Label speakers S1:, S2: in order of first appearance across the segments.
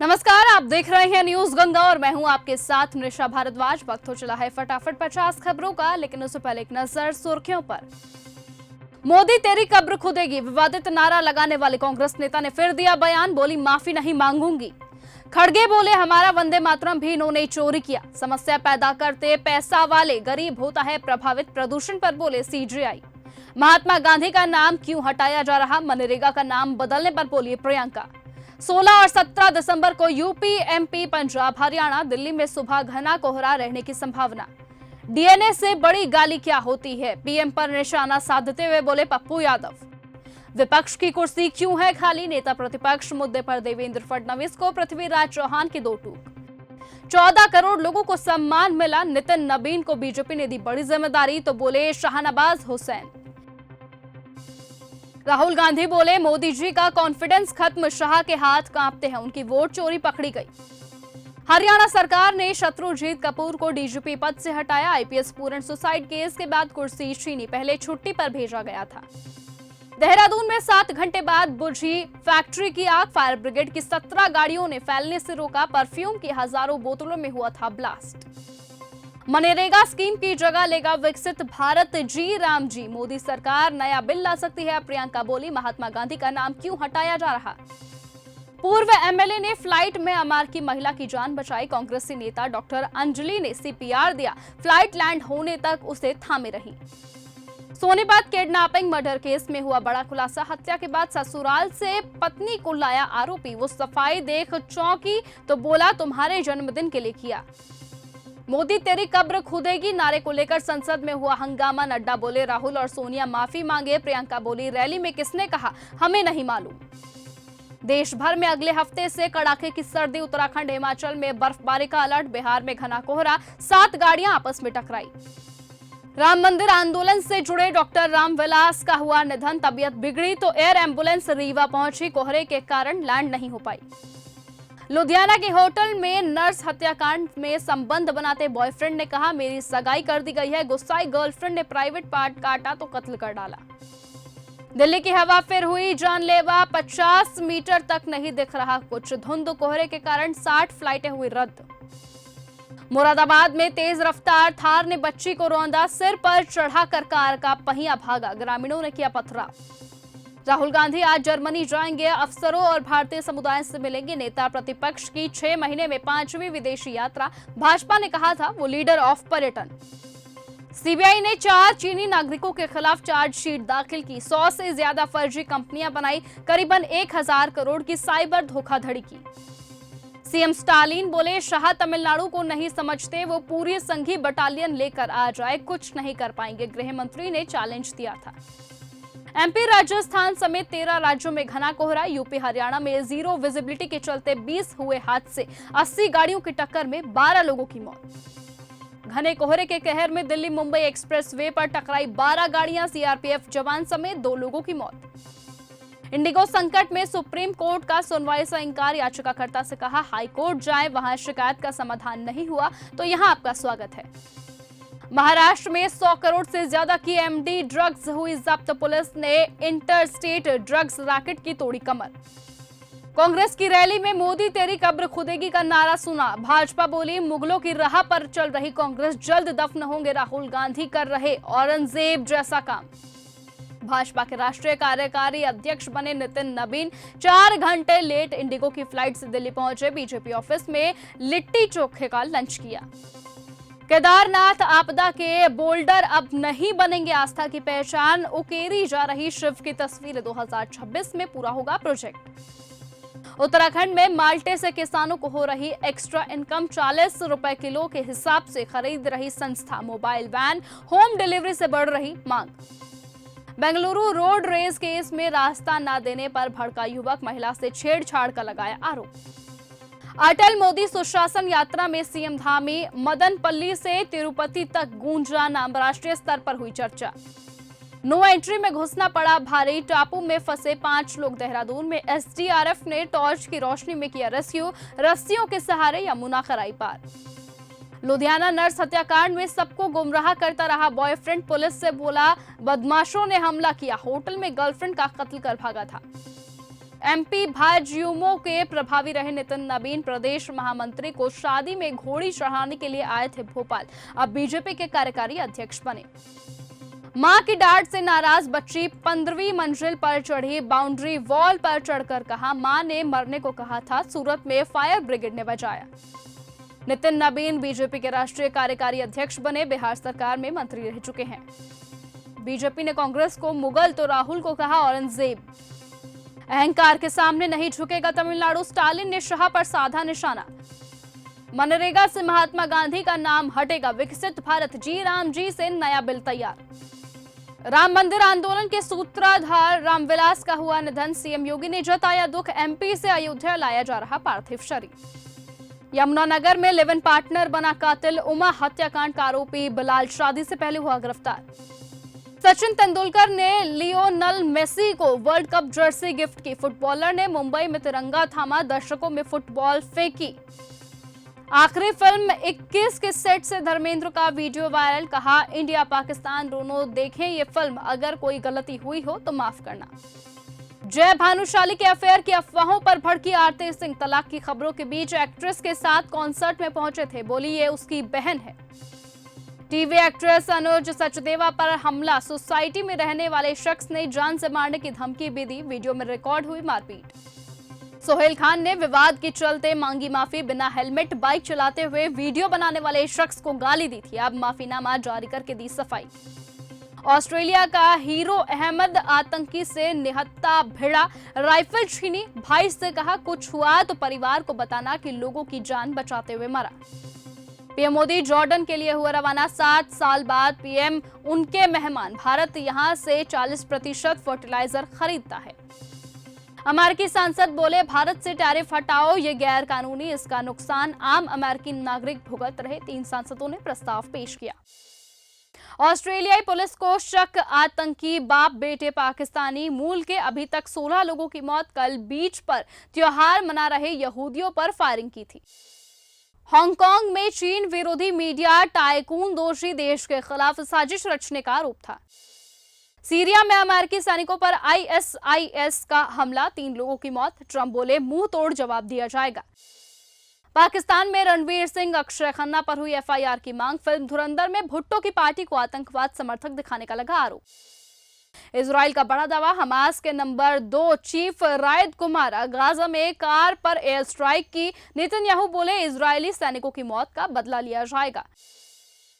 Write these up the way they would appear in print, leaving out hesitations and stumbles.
S1: नमस्कार, आप देख रहे हैं न्यूज गंगा और मैं हूं आपके साथ निशा भारद्वाज। वक्त हो चला है फटाफट 50 खबरों का, लेकिन उससे पहले एक नजर सुर्खियों पर। मोदी तेरी कब्र खुदेगी, विवादित नारा लगाने वाले कांग्रेस नेता ने फिर दिया बयान, बोली माफी नहीं मांगूंगी। खड़गे बोले हमारा वंदे मातरम भी इन्होंने चोरी किया, समस्या पैदा करते पैसा वाले, गरीब होता है प्रभावित, प्रदूषण पर बोले सीजेआई। महात्मा गांधी का नाम क्यों हटाया जा रहा, मनरेगा का नाम बदलने पर बोली प्रियंका। 16 और 17 दिसंबर को यूपी, एमपी, पंजाब, हरियाणा, दिल्ली में सुबह घना कोहरा रहने की संभावना। डीएनए से बड़ी गाली क्या होती है, पीएम पर निशाना साधते हुए बोले पप्पू यादव। विपक्ष की कुर्सी क्यों है खाली, नेता प्रतिपक्ष मुद्दे पर देवेंद्र फडणवीस को पृथ्वीराज चौहान की दो टूक। 14 करोड़ लोगों को सम्मान मिला, नितिन नबीन को बीजेपी ने दी बड़ी जिम्मेदारी, तो बोले शाहनवाज हुसैन। राहुल गांधी बोले मोदी जी का कॉन्फिडेंस खत्म, शाह के हाथ कांपते हैं, उनकी वोट चोरी पकड़ी गई। हरियाणा सरकार ने शत्रुजीत कपूर को डीजीपी पद से हटाया, आईपीएस पूर्ण सुसाइड केस के बाद कुर्सी छीनी, पहले छुट्टी पर भेजा गया था। देहरादून में 7 घंटे बाद बुझी फैक्ट्री की आग, फायर ब्रिगेड की 17 गाड़ियों ने फैलने से रोका, परफ्यूम की हजारों बोतलों में हुआ था ब्लास्ट। मनरेगा स्कीम की जगह लेगा विकसित भारत, जी राम जी, मोदी सरकार नया बिल ला सकती है, प्रियंका बोली महात्मा गांधी का नाम क्यों हटाया जा रहा। पूर्व एमएलए ने फ्लाइट में अमार की महिला की जान बचाई, कांग्रेसी नेता डॉक्टर अंजलि ने सीपीआर दिया, फ्लाइट लैंड होने तक उसे थामे रही। सोनीपत किडनैपिंग मर्डर केस में हुआ बड़ा खुलासा, हत्या के बाद ससुराल से पत्नी को लाया आरोपी, वो सफाई देख चौंकी तो बोला तुम्हारे जन्मदिन के लिए किया। मोदी तेरी कब्र खुदेगी नारे को लेकर संसद में हुआ हंगामा, नड्डा बोले राहुल और सोनिया माफी मांगे, प्रियंका बोली रैली में किसने कहा हमें नहीं मालूम। देश भर में अगले हफ्ते से कड़ाके की सर्दी, उत्तराखंड हिमाचल में बर्फबारी का अलर्ट, बिहार में घना कोहरा, 7 गाड़ियां आपस में टकराई। राम मंदिर आंदोलन से जुड़े डॉक्टर रामविलास का हुआ निधन, तबीयत बिगड़ी तो एयर एम्बुलेंस रीवा पहुंची, कोहरे के कारण लैंड नहीं हो पाई। लुधियाना के होटल में नर्स हत्याकांड में संबंध बनाते बॉयफ्रेंड ने कहा मेरी सगाई कर दी गई है, गुस्साई गर्लफ्रेंड ने प्राइवेट पार्ट काटा तो कत्ल कर डाला। दिल्ली की हवा फिर हुई जानलेवा, 50 मीटर तक नहीं दिख रहा कुछ, धुंध कोहरे के कारण 60 फ्लाइटें हुई रद्द। मुरादाबाद में तेज रफ्तार थार ने बच्ची को रौंदा, सिर पर चढ़ाकर कार का पहिया भागा, ग्रामीणों ने किया पथराव। राहुल गांधी आज जर्मनी जाएंगे, अफसरों और भारतीय समुदाय से मिलेंगे, नेता प्रतिपक्ष की 6 महीने में 5वीं विदेशी यात्रा, भाजपा ने कहा था वो लीडर ऑफ पर्यटन। सीबीआई ने 4 चीनी नागरिकों के खिलाफ चार्जशीट दाखिल की, 100 से ज्यादा फर्जी कंपनियां बनाई, करीबन 1000 करोड़ की साइबर धोखाधड़ी की। सीएम स्टालिन बोले शाह तमिलनाडु को नहीं समझते, वो पूरी संघी बटालियन लेकर आ जाए कुछ नहीं कर पाएंगे, गृह मंत्री ने चैलेंज दिया था। एमपी, राजस्थान समेत 13 राज्यों में घना कोहरा, यूपी हरियाणा में जीरो विजिबिलिटी के चलते 20 हुए हादसे, 80 गाड़ियों की टक्कर में 12 लोगों की मौत। घने कोहरे के कहर में दिल्ली मुंबई एक्सप्रेसवे पर टकराई 12 गाड़ियां, सीआरपीएफ जवान समेत 2 लोगों की मौत। इंडिगो संकट में सुप्रीम कोर्ट का सुनवाई से इंकार, याचिकाकर्ता से कहा हाई कोर्ट जाएं, वहां शिकायत का समाधान नहीं हुआ तो यहां आपका स्वागत है। महाराष्ट्र में 100 करोड़ से ज्यादा की एमडी ड्रग्स हुई जब्त, पुलिस ने इंटरस्टेट ड्रग्स रैकेट की तोड़ी कमर। कांग्रेस की रैली में मोदी तेरी कब्र खुदेगी का नारा सुना, भाजपा बोली मुगलों की राह पर चल रही कांग्रेस जल्द दफन होंगे, राहुल गांधी कर रहे औरंगजेब जैसा काम। भाजपा के राष्ट्रीय कार्यकारी अध्यक्ष बने नितिन नबीन 4 घंटे लेट इंडिगो की फ्लाइट से दिल्ली पहुंचे, बीजेपी ऑफिस में लिट्टी चोखे का लंच किया। केदारनाथ आपदा के बोल्डर अब नहीं बनेंगे आस्था की पहचान, उकेरी जा रही शिव की तस्वीर, 2026 में पूरा होगा प्रोजेक्ट। उत्तराखंड में माल्टे से किसानों को हो रही एक्स्ट्रा इनकम, 40 रुपए किलो के हिसाब से खरीद रही संस्था, मोबाइल वैन होम डिलीवरी से बढ़ रही मांग। बेंगलुरु रोड रेस केस में रास्ता न देने पर भड़का युवक, महिला से छेड़छाड़ का लगाया आरोप। अटल मोदी सुशासन यात्रा में सीएम धामी, मदनपल्ली से तिरुपति तक गूंजा नाम, राष्ट्रीय स्तर पर हुई चर्चा। नो एंट्री में घुसना पड़ा भारी, टापू में फंसे 5 लोग, देहरादून में एसडीआरएफ ने टॉर्च की रोशनी में किया रेस्क्यू, रस्सियों के सहारे यमुना कराई पार। लुधियाना नर्स हत्याकांड में सबको गुमराह करता रहा बॉयफ्रेंड, पुलिस से बोला बदमाशों ने हमला किया, होटल में गर्लफ्रेंड का कत्ल कर भागा था। एमपी भाजयुमो के प्रभावी रहे नितिन नबीन प्रदेश महामंत्री को शादी में घोड़ी चढ़ाने के लिए आए थे भोपाल, अब बीजेपी के कार्यकारी अध्यक्ष बने। मां की डांट से नाराज बच्ची 15वीं मंजिल पर चढ़ी, बाउंड्री वॉल पर चढ़कर कहा मां ने मरने को कहा था, सूरत में फायर ब्रिगेड ने बचाया। नितिन नबीन बीजेपी के राष्ट्रीय कार्यकारी अध्यक्ष बने, बिहार सरकार में मंत्री रह चुके हैं। बीजेपी ने कांग्रेस को मुगल तो राहुल को कहा औरंगजेब। अहंकार के सामने नहीं झुकेगा तमिलनाडु, स्टालिन ने शाह पर साधा निशाना। मनरेगा से महात्मा गांधी का नाम हटेगा, विकसित भारत जी राम जी से नया बिल तैयार। राम मंदिर आंदोलन के सूत्रधार रामविलास का हुआ निधन, सीएम योगी ने जताया दुख, एमपी से अयोध्या लाया जा रहा पार्थिव शरीर। यमुनानगर में लिव इन पार्टनर बना कातिल, उमा हत्याकांड का आरोपी बिलाल शादी से पहले हुआ गिरफ्तार। सचिन तेंदुलकर ने लियोनल मेसी को वर्ल्ड कप जर्सी गिफ्ट की, फुटबॉलर ने मुंबई में तिरंगा थामा, दर्शकों में फुटबॉल फेंकी। आखिरी फिल्म 21 के सेट से धर्मेंद्र का वीडियो वायरल, कहा इंडिया पाकिस्तान दोनों देखें ये फिल्म, अगर कोई गलती हुई हो तो माफ करना। जय भानुशाली के अफेयर की अफवाहों पर भड़की आरती सिंह, तलाक की खबरों के बीच एक्ट्रेस के साथ कॉन्सर्ट में पहुंचे थे, बोली ये उसकी बहन है। टीवी एक्ट्रेस अनुज सचदेवा पर हमला, सोसाइटी में रहने वाले शख्स ने जान से मारने की धमकी भी दी, वीडियो में रिकॉर्ड हुई मारपीट। सोहेल खान ने विवाद के चलते मांगी माफी, बिना हेलमेट बाइक चलाते हुए वीडियो बनाने वाले शख्स को गाली दी थी, अब माफीनामा जारी करके दी सफाई। ऑस्ट्रेलिया का हीरो अहमद आतंकी से निहत्था भिड़ा, राइफल छीनी, भाई से कहा कुछ हुआ तो परिवार को बताना कि लोगों की जान बचाते हुए मरा। पीएम मोदी जॉर्डन के लिए हुआ रवाना, 7 साल बाद पीएम उनके मेहमान, भारत यहां से 40% फर्टिलाइजर खरीदता है। अमेरिकी सांसद बोले भारत से टैरिफ हटाओ, ये गैर कानूनी, इसका नुकसान आम अमेरिकी नागरिक भुगत रहे, 3 सांसदों ने प्रस्ताव पेश किया। ऑस्ट्रेलियाई पुलिस को शक, आतंकी बाप बेटे पाकिस्तानी मूल के, अभी तक 16 लोगों की मौत, कल बीच पर त्योहार मना रहे यहूदियों पर फायरिंग की थी। हांगकांग में चीन विरोधी मीडिया टाइकून दोषी, देश के खिलाफ साजिश रचने का आरोप था। सीरिया में अमेरिकी सैनिकों पर आईएसआईएस का हमला, 3 लोगों की मौत, ट्रंप बोले मुंह तोड़ जवाब दिया जाएगा। पाकिस्तान में रणवीर सिंह, अक्षय खन्ना पर हुई एफआईआर की मांग, फिल्म धुरंधर में भुट्टो की पार्टी को आतंकवाद समर्थक दिखाने का लगा आरोप। इजराइल का बड़ा दावा, हमास के नंबर 2 चीफ रायद को मारा, गाजा में कार पर एयर स्ट्राइक की, नेतन्याहू बोले इजरायली सैनिकों की मौत का बदला लिया जाएगा।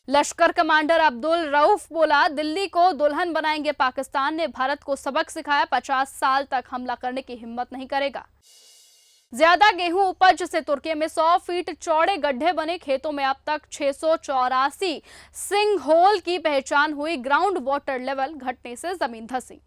S1: लश्कर कमांडर अब्दुल रऊफ बोला दिल्ली को दुल्हन बनाएंगे पाकिस्तान, ने भारत को सबक सिखाया, 50 साल तक हमला करने की हिम्मत नहीं करेगा। ज्यादा गेहूं उपज से तुर्की में 100 फीट चौड़े गड्ढे बने, खेतों में अब तक 684 सिंकहोल की पहचान हुई, ग्राउंड वाटर लेवल घटने से जमीन धंसी।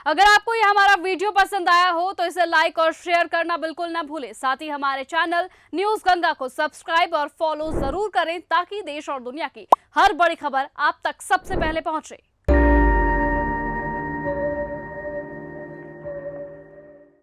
S1: अगर आपको यह हमारा वीडियो पसंद आया हो तो इसे लाइक और शेयर करना बिल्कुल ना भूलें, साथ ही हमारे चैनल न्यूज गंगा को सब्सक्राइब और फॉलो जरूर करें ताकि देश और दुनिया की हर बड़ी खबर आप तक सबसे पहले पहुंचे।